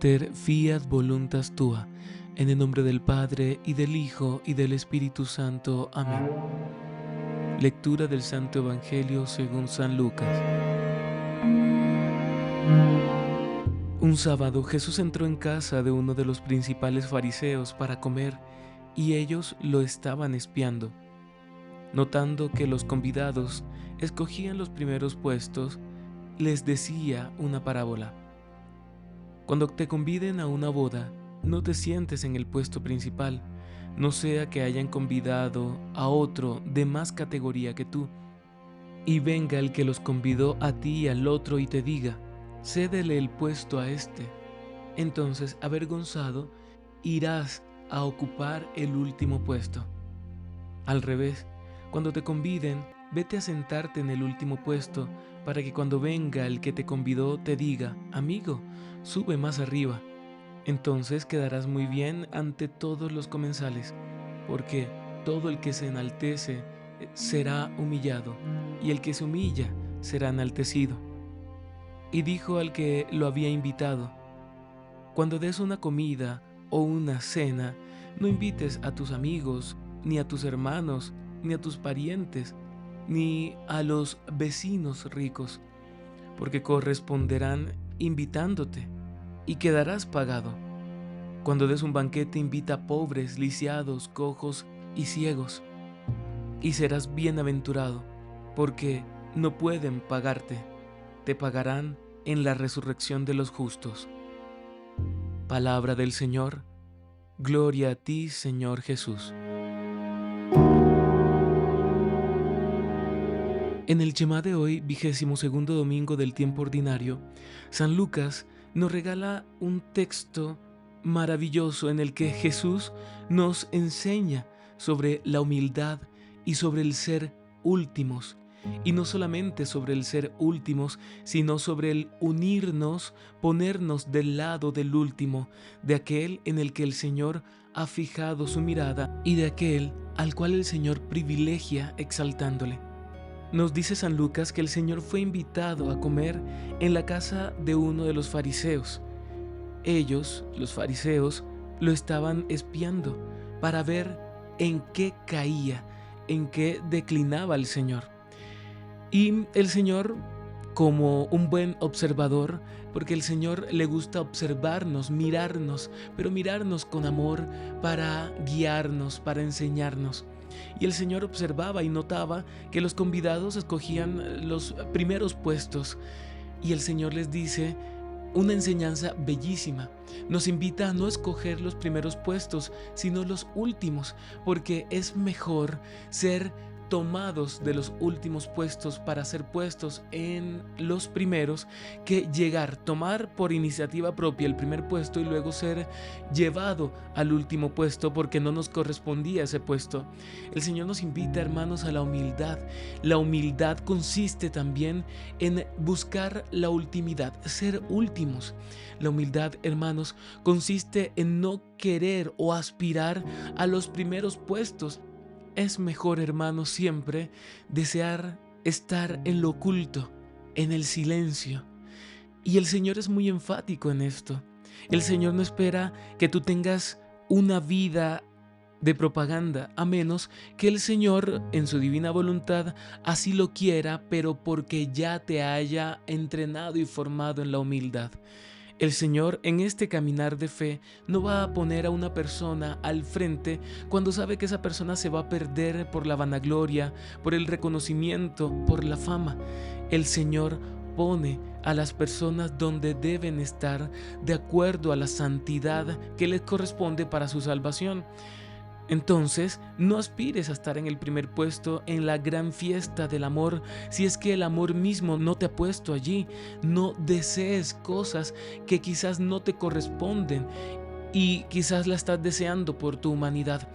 Mater fiat voluntas tua, en el nombre del Padre, y del Hijo, y del Espíritu Santo. Amén. Lectura del Santo Evangelio según San Lucas. Un sábado Jesús entró en casa de uno de los principales fariseos para comer, y ellos lo estaban espiando. Notando que los convidados escogían los primeros puestos, les decía una parábola. Cuando te conviden a una boda, no te sientes en el puesto principal, no sea que hayan convidado a otro de más categoría que tú, y venga el que los convidó a ti y al otro y te diga, cédele el puesto a este. Entonces, avergonzado, irás a ocupar el último puesto. Al revés, cuando te conviden, vete a sentarte en el último puesto, para que cuando venga el que te convidó te diga, amigo, sube más arriba. Entonces quedarás muy bien ante todos los comensales, porque todo el que se enaltece será humillado, y el que se humilla será enaltecido. Y dijo al que lo había invitado, cuando des una comida o una cena, no invites a tus amigos, ni a tus hermanos, ni a tus parientes, ni a los vecinos ricos, porque corresponderán invitándote y quedarás pagado. Cuando des un banquete, invita a pobres, lisiados, cojos y ciegos, y serás bienaventurado, porque no pueden pagarte, te pagarán en la resurrección de los justos. Palabra del Señor. Gloria a ti, Señor Jesús. En el Shema de hoy, 22º domingo del tiempo ordinario, San Lucas nos regala un texto maravilloso en el que Jesús nos enseña sobre la humildad y sobre el ser últimos. Y no solamente sobre el ser últimos, sino sobre el unirnos, ponernos del lado del último, de aquel en el que el Señor ha fijado su mirada y de aquel al cual el Señor privilegia exaltándole. Nos dice San Lucas que el Señor fue invitado a comer en la casa de uno de los fariseos. Ellos, los fariseos, lo estaban espiando para ver en qué caía, en qué declinaba el Señor. Y el Señor, como un buen observador, porque el Señor le gusta observarnos, mirarnos, pero mirarnos con amor para guiarnos, para enseñarnos. Y el Señor observaba y notaba que los convidados escogían los primeros puestos. Y el Señor les dice una enseñanza bellísima. Nos invita a no escoger los primeros puestos, sino los últimos, porque es mejor ser tomados de los últimos puestos para ser puestos en los primeros que tomar por iniciativa propia el primer puesto y luego ser llevado al último puesto porque no nos correspondía ese puesto. El Señor nos invita, hermanos, a la humildad. La humildad consiste también en buscar la ultimidad, ser últimos. La humildad, hermanos, consiste en no querer o aspirar a los primeros puestos. Es mejor, hermanos, siempre desear estar en lo oculto, en el silencio. Y el Señor es muy enfático en esto. El Señor no espera que tú tengas una vida de propaganda, a menos que el Señor, en su divina voluntad, así lo quiera, pero porque ya te haya entrenado y formado en la humildad. El Señor en este caminar de fe no va a poner a una persona al frente cuando sabe que esa persona se va a perder por la vanagloria, por el reconocimiento, por la fama. El Señor pone a las personas donde deben estar de acuerdo a la santidad que les corresponde para su salvación. Entonces, no aspires a estar en el primer puesto en la gran fiesta del amor si es que el amor mismo no te ha puesto allí. No desees cosas que quizás no te corresponden y quizás la estás deseando por tu humanidad.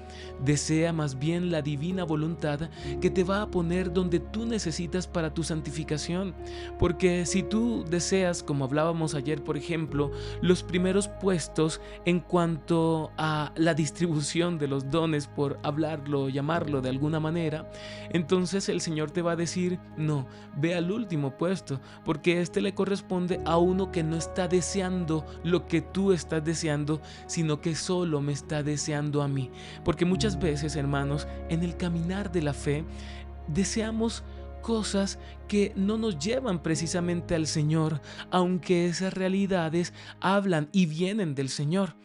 Desea más bien la divina voluntad que te va a poner donde tú necesitas para tu santificación. Porque si tú deseas, como hablábamos ayer, por ejemplo, los primeros puestos en cuanto a la distribución de los dones, por hablarlo, llamarlo de alguna manera, entonces el Señor te va a decir, no, ve al último puesto, porque este le corresponde a uno que no está deseando lo que tú estás deseando, sino que solo me está deseando a mí. Porque muchas veces, hermanos, en el caminar de la fe, deseamos cosas que no nos llevan precisamente al Señor, aunque esas realidades hablan y vienen del Señor.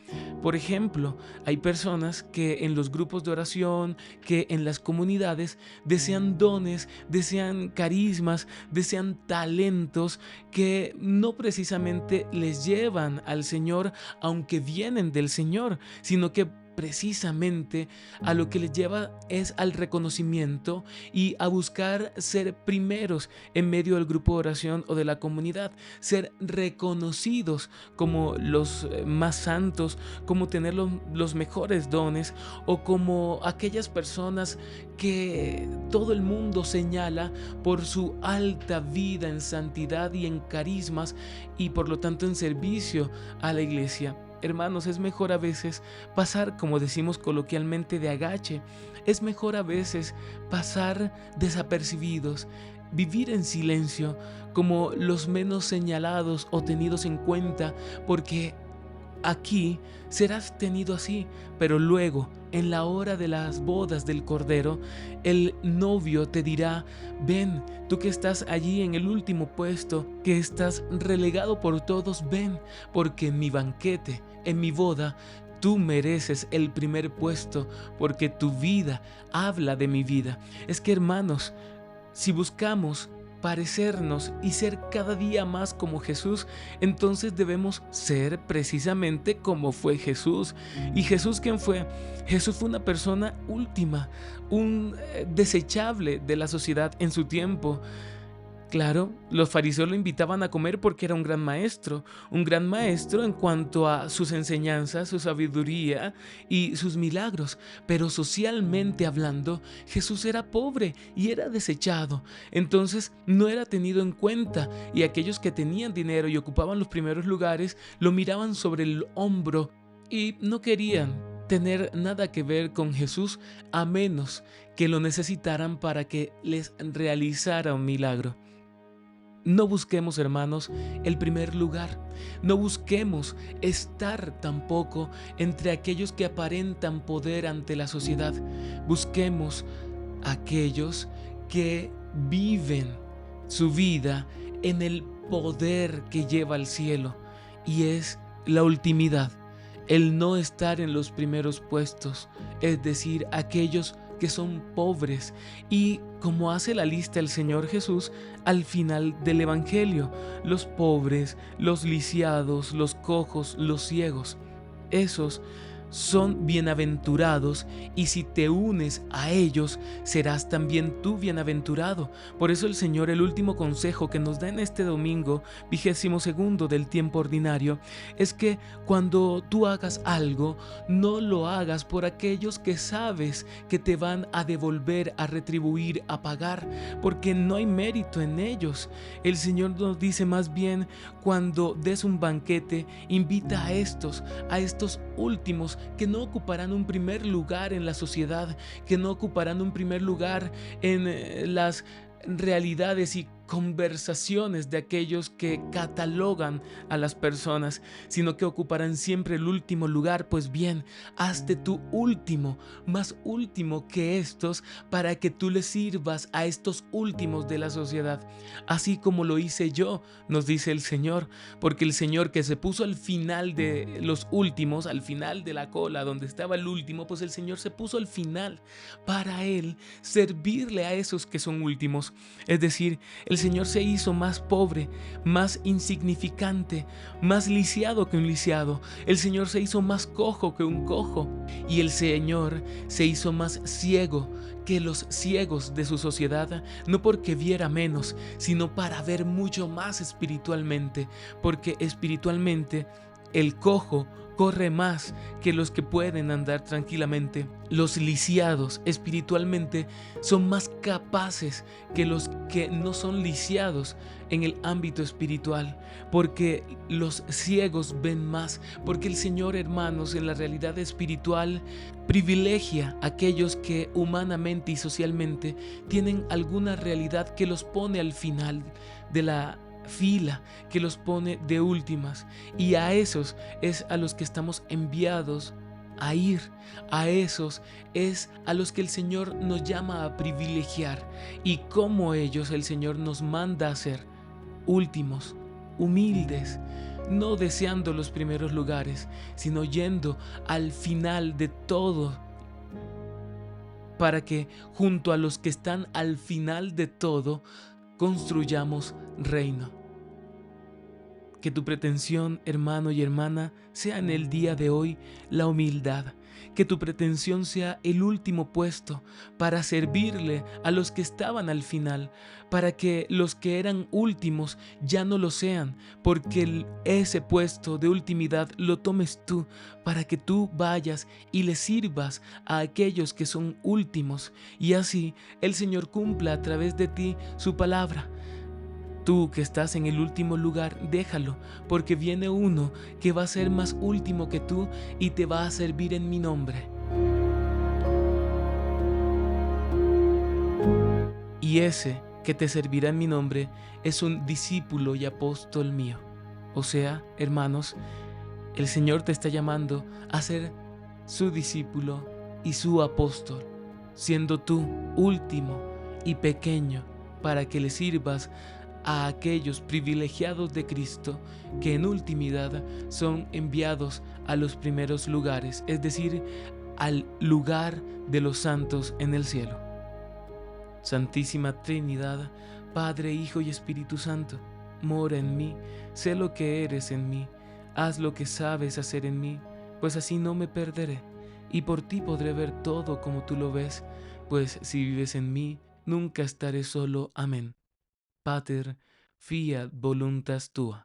Por ejemplo, hay personas que en los grupos de oración, que en las comunidades desean dones, desean carismas, desean talentos que no precisamente les llevan al Señor, aunque vienen del Señor, sino que precisamente a lo que les lleva es al reconocimiento y a buscar ser primeros en medio del grupo de oración o de la comunidad, ser reconocidos como los más santos, como tener los mejores dones, o como aquellas personas que todo el mundo señala por su alta vida en santidad y en carismas, y por lo tanto en servicio a la iglesia. Hermanos, es mejor a veces pasar, como decimos coloquialmente, de agache. Es mejor a veces pasar desapercibidos, vivir en silencio, como los menos señalados o tenidos en cuenta, porque aquí serás tenido así, pero luego, en la hora de las bodas del Cordero, el novio te dirá, ven, tú que estás allí en el último puesto, que estás relegado por todos, ven, porque en mi banquete, en mi boda, tú mereces el primer puesto, porque tu vida habla de mi vida. Es que, hermanos, si buscamos parecernos y ser cada día más como Jesús, entonces debemos ser precisamente como fue Jesús. ¿Y Jesús quién fue? Jesús fue una persona última, un desechable de la sociedad en su tiempo. Claro, los fariseos lo invitaban a comer porque era un gran maestro en cuanto a sus enseñanzas, su sabiduría y sus milagros, pero socialmente hablando, Jesús era pobre y era desechado, entonces no era tenido en cuenta, y aquellos que tenían dinero y ocupaban los primeros lugares lo miraban sobre el hombro y no querían tener nada que ver con Jesús a menos que lo necesitaran para que les realizara un milagro. No busquemos, hermanos, el primer lugar. No busquemos estar tampoco entre aquellos que aparentan poder ante la sociedad. Busquemos aquellos que viven su vida en el poder que lleva al cielo, y es la ultimidad, el no estar en los primeros puestos, es decir, aquellos que son pobres, y como hace la lista el Señor Jesús al final del Evangelio, los pobres, los lisiados, los cojos, los ciegos, esos son bienaventurados, y si te unes a ellos, serás también tú bienaventurado. Por eso el Señor, el último consejo que nos da en este domingo 22º del tiempo ordinario, es que cuando tú hagas algo, no lo hagas por aquellos que sabes que te van a devolver, a retribuir, a pagar, porque no hay mérito en ellos. El Señor nos dice más bien, cuando des un banquete, invita a estos últimos, que no ocuparán un primer lugar en la sociedad, que no ocuparán un primer lugar en las realidades y conversaciones de aquellos que catalogan a las personas, sino que ocuparán siempre el último lugar. Pues bien, hazte tú último, más último que estos, para que tú les sirvas a estos últimos de la sociedad, así como lo hice yo, nos dice el Señor, porque el Señor, que se puso al final de los últimos, al final de la cola donde estaba el último, pues el Señor se puso al final para Él servirle a esos que son últimos. Es decir, el Señor se hizo más pobre, más insignificante, más lisiado que un lisiado. El Señor se hizo más cojo que un cojo. Y el Señor se hizo más ciego que los ciegos de su sociedad, no porque viera menos, sino para ver mucho más espiritualmente, porque espiritualmente El cojo corre más que los que pueden andar tranquilamente. Los lisiados espiritualmente son más capaces que los que no son lisiados en el ámbito espiritual, porque los ciegos ven más, porque el Señor, hermanos, en la realidad espiritual privilegia a aquellos que humanamente y socialmente tienen alguna realidad que los pone al final de la fila, que los pone de últimas, y a esos es a los que estamos enviados a ir, a esos es a los que el Señor nos llama a privilegiar, y como ellos el Señor nos manda a ser últimos, humildes, no deseando los primeros lugares, sino yendo al final de todo, para que junto a los que están al final de todo, construyamos reino. Que tu pretensión, hermano y hermana, sea en el día de hoy la humildad. Que tu pretensión sea el último puesto para servirle a los que estaban al final, para que los que eran últimos ya no lo sean, porque ese puesto de ultimidad lo tomes tú, para que tú vayas y le sirvas a aquellos que son últimos, y así el Señor cumpla a través de ti su palabra. Tú que estás en el último lugar, déjalo, porque viene uno que va a ser más último que tú y te va a servir en mi nombre. Y ese que te servirá en mi nombre es un discípulo y apóstol mío. O sea, hermanos, el Señor te está llamando a ser su discípulo y su apóstol, siendo tú último y pequeño para que le sirvas a aquellos privilegiados de Cristo que en ultimidad son enviados a los primeros lugares, es decir, al lugar de los santos en el cielo. Santísima Trinidad, Padre, Hijo y Espíritu Santo, mora en mí, sé lo que eres en mí, haz lo que sabes hacer en mí, pues así no me perderé, y por ti podré ver todo como tú lo ves, pues si vives en mí, nunca estaré solo. Amén. Pater, fiat voluntas tua.